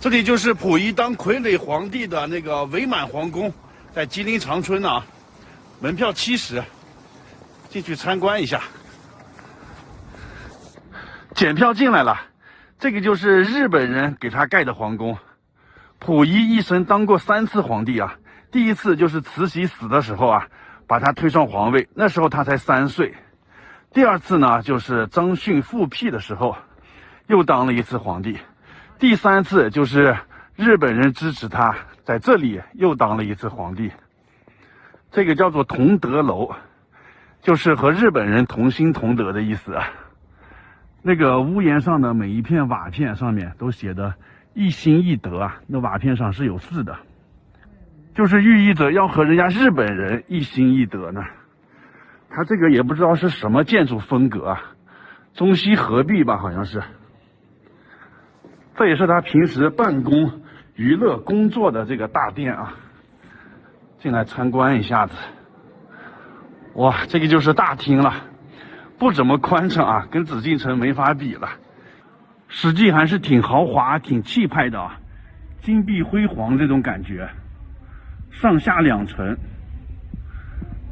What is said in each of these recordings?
这里就是溥仪当傀儡皇帝的那个伪满皇宫，在吉林长春啊，门票70，进去参观一下。检票进来了，这个就是日本人给他盖的皇宫。溥仪一生当过3次皇帝啊，第一次就是慈禧死的时候啊，把他推上皇位，那时候他才3岁。第二次呢，就是张逊复辟的时候，又当了1次皇帝。第3次就是日本人支持他，在这里又当了1次皇帝。这个叫做同德楼，就是和日本人同心同德的意思啊。那个屋檐上的每一片瓦片上面都写的一心一德啊，那瓦片上是有字的，就是寓意着要和人家日本人一心一德呢。他这个也不知道是什么建筑风格啊，中西合璧吧，好像是。这也是他平时办公、娱乐、工作的这个大殿啊。进来参观一下子，哇，这个就是大厅了，不怎么宽敞啊，跟紫禁城没法比了。实际还是挺豪华、挺气派的啊，金碧辉煌这种感觉。上下2层，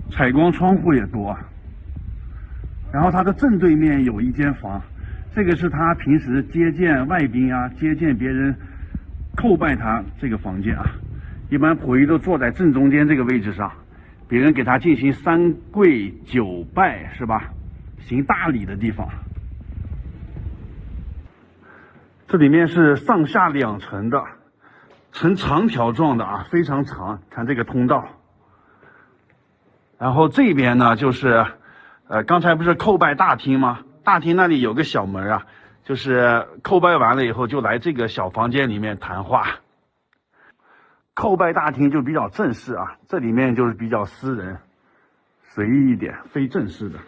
采光窗户也多。然后它的正对面有一间房。这个是他平时接见外宾啊，接见别人叩拜他这个房间啊。一般溥仪都坐在正中间这个位置上，别人给他进行3跪9拜，是吧？行大礼的地方。这里面是上下2层的，呈长条状的啊，非常长。看这个通道。然后这边呢，就是刚才不是叩拜大厅吗？大厅那里有个小门啊，就是叩拜完了以后就来这个小房间里面谈话。叩拜大厅就比较正式啊，这里面就是比较私人、随意一点，非正式的。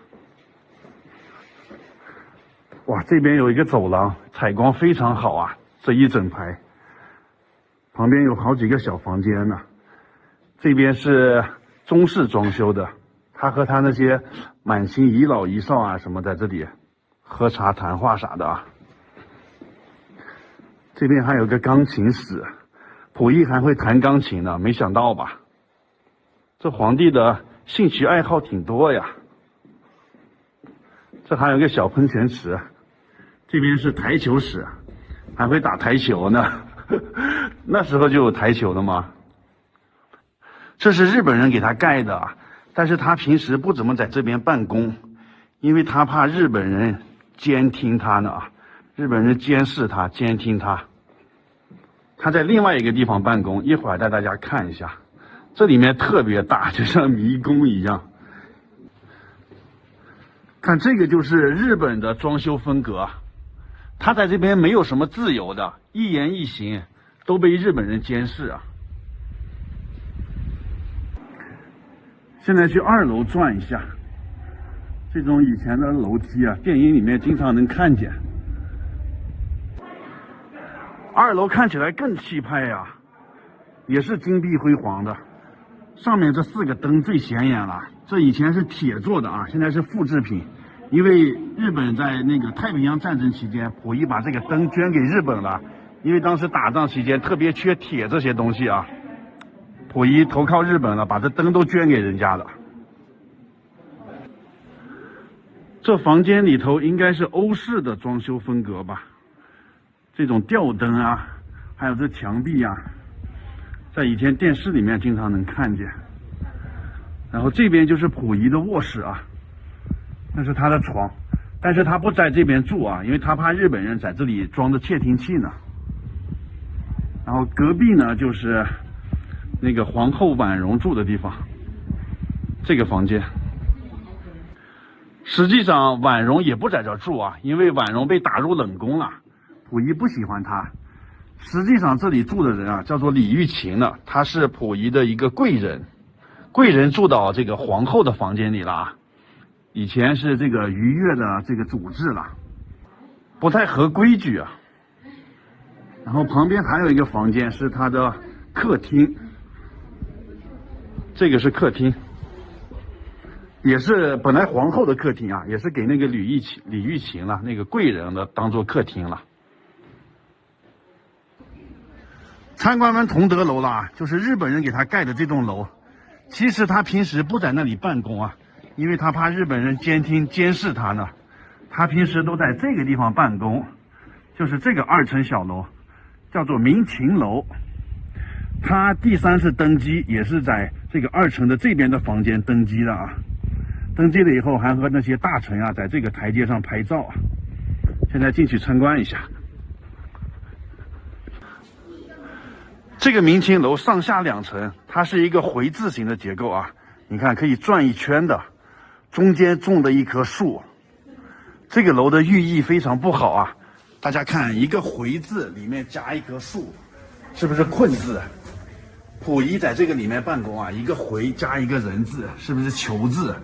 哇，这边有一个走廊，采光非常好啊，这一整排。旁边有好几个小房间呢。这边是中式装修的，他和他那些满清遗老遗少啊什么在这里喝茶谈话啥的啊。这边还有个钢琴室，溥仪还会弹钢琴呢，没想到吧？这皇帝的兴趣爱好挺多呀。这还有个小喷泉池，这边是台球室，还会打台球呢。那时候就有台球的吗？这是日本人给他盖的，但是他平时不怎么在这边办公，因为他怕日本人监听他呢，日本人监视他、监听他。他在另外一个地方办公，一会儿带大家看一下。这里面特别大，就像迷宫一样。看这个就是日本的装修风格，他在这边没有什么自由的，一言一行都被日本人监视啊。现在去2楼转一下，这种以前的楼梯啊，电影里面经常能看见。2楼看起来更气派呀，也是金碧辉煌的。上面这4个灯最显眼了，这以前是铁做的啊，现在是复制品。因为日本在那个太平洋战争期间，溥仪把这个灯捐给日本了，因为当时打仗期间特别缺铁这些东西啊。溥仪投靠日本了，把这灯都捐给人家了。这房间里头应该是欧式的装修风格吧，这种吊灯啊，还有这墙壁啊，在以前电视里面经常能看见。然后这边就是溥仪的卧室啊，那是他的床，但是他不在这边住啊，因为他怕日本人在这里装着窃听器呢。然后隔壁呢就是那个皇后婉容住的地方，这个房间。实际上婉容也不在这住啊，因为婉容被打入冷宫了，溥仪不喜欢她。实际上这里住的人啊，叫做李玉琴呢，她是溥仪的一个贵人，贵人住到这个皇后的房间里了啊。以前是这个逾越的这个主制了，不太合规矩啊。然后旁边还有一个房间是他的客厅，这个是客厅，也是本来皇后的客厅啊，也是给那个李玉琴了，那个贵人的当做客厅了。参观完同德楼了啊，就是日本人给他盖的这栋楼。其实他平时不在那里办公啊，因为他怕日本人监听监视他呢。他平时都在这个地方办公，就是这个2层小楼，叫做民勤楼。他第3次登基也是在这个2层的这边的房间登基的啊。登基了以后，还和那些大臣啊，在这个台阶上拍照。现在进去参观一下。这个民勤楼上下2层，它是一个回字形的结构啊。你看，可以转一圈的，中间种的一棵树。这个楼的寓意非常不好啊！大家看，一个回字里面加一棵树，是不是困字？溥仪在这个里面办公啊，一个回加一个人字，是不是囚字？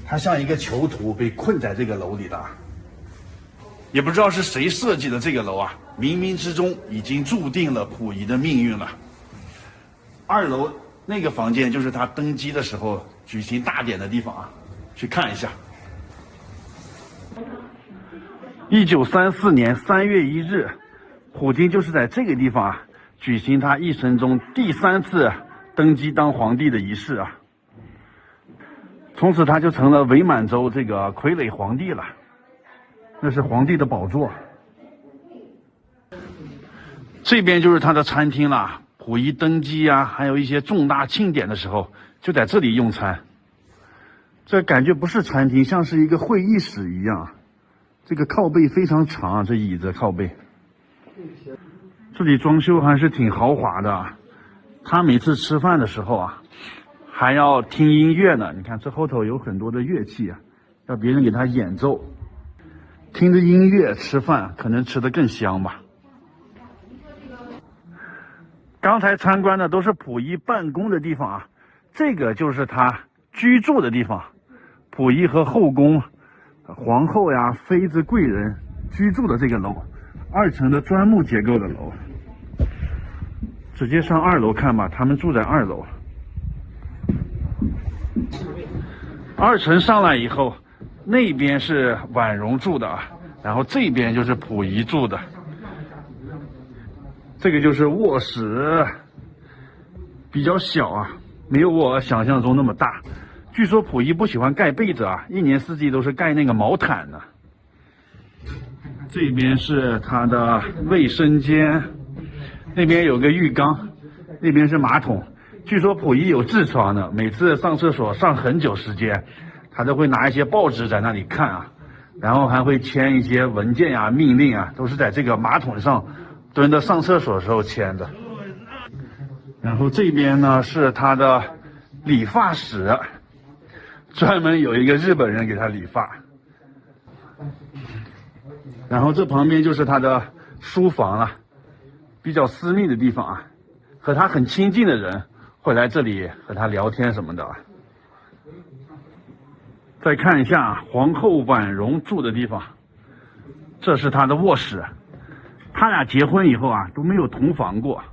他像一个囚徒被困在这个楼里的。也不知道是谁设计的这个楼啊，冥冥之中已经注定了溥仪的命运了。2楼那个房间就是他登基的时候举行大典的地方啊，去看一下。1934年3月1日，普京就是在这个地方啊举行他一生中第3次登基当皇帝的仪式啊。从此他就成了伪满洲这个傀儡皇帝了。那是皇帝的宝座。这边就是他的餐厅了。溥仪登基啊，还有一些重大庆典的时候，就在这里用餐。这感觉不是餐厅，像是一个会议室一样。这个靠背非常长啊，这椅子靠背。这里装修还是挺豪华的。他每次吃饭的时候啊，还要听音乐呢。你看这后头有很多的乐器啊，要别人给他演奏。听着音乐吃饭，可能吃得更香吧。刚才参观的都是溥仪办公的地方啊，这个就是他居住的地方。溥仪和后宫、皇后呀、妃子、贵人居住的这个楼，2层的砖木结构的楼。直接上2楼看吧，他们住在2楼。2层上来以后，那边是婉容住的啊，然后这边就是溥仪住的。这个就是卧室，比较小啊，没有我想象中那么大。据说溥仪不喜欢盖被子啊，一年四季都是盖那个毛毯的。这边是他的卫生间，那边有个浴缸，那边是马桶。据说溥仪有痔疮的，每次上厕所上很久时间，他都会拿一些报纸在那里看啊，然后还会签一些文件啊、命令啊，都是在这个马桶上蹲着上厕所的时候签的。然后这边呢是他的理发室，专门有一个日本人给他理发。然后这旁边就是他的书房了，比较私密的地方啊，和他很亲近的人会来这里和他聊天什么的。再看一下皇后婉容住的地方，这是他的卧室。他俩结婚以后啊都没有同房过，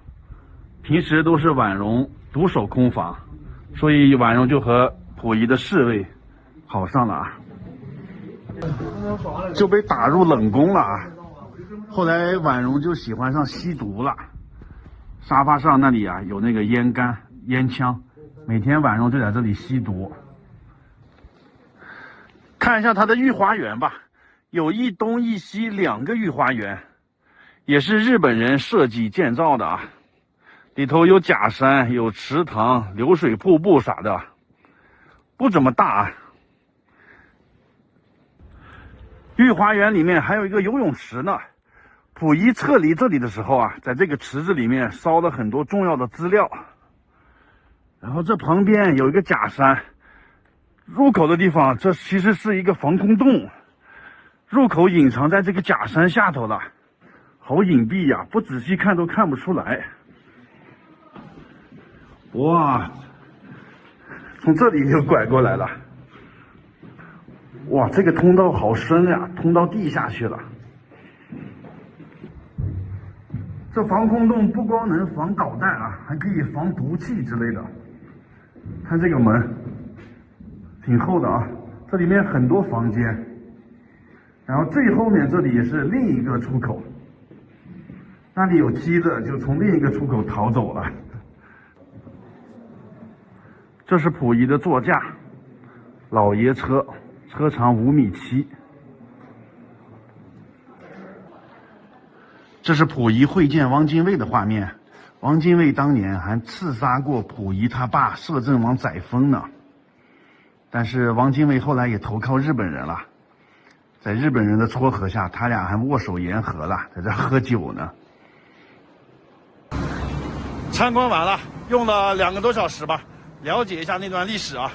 平时都是婉容独守空房，所以婉容就和溥仪的侍卫好上了啊，就被打入冷宫了啊。后来婉容就喜欢上吸毒了，沙发上那里啊有那个烟杆、烟枪，每天婉容就在这里吸毒。看一下他的御花园吧，有一东一西2个御花园，也是日本人设计建造的啊。里头有假山、有池塘、流水瀑布啥的，不怎么大啊。御花园里面还有一个游泳池呢。溥仪撤离这里的时候啊，在这个池子里面烧了很多重要的资料。然后这旁边有一个假山，入口的地方这其实是一个防空洞，入口隐藏在这个假山下头了，好隐蔽呀，不仔细看都看不出来。哇，从这里又拐过来了。哇，这个通道好深呀，通到地下去了。这防空洞不光能防导弹啊，还可以防毒气之类的。看这个门，挺厚的啊，这里面很多房间。然后最后面这里也是另一个出口。那里有梯子，就从另一个出口逃走了。这是溥仪的座驾，老爷车，车长5.7米。这是溥仪会见汪精卫的画面。汪精卫当年还刺杀过溥仪他爸摄政王载沣呢。但是汪精卫后来也投靠日本人了，在日本人的撮合下，他俩还握手言和了，在这喝酒呢。参观完了，用了2个多小时吧，了解一下那段历史啊。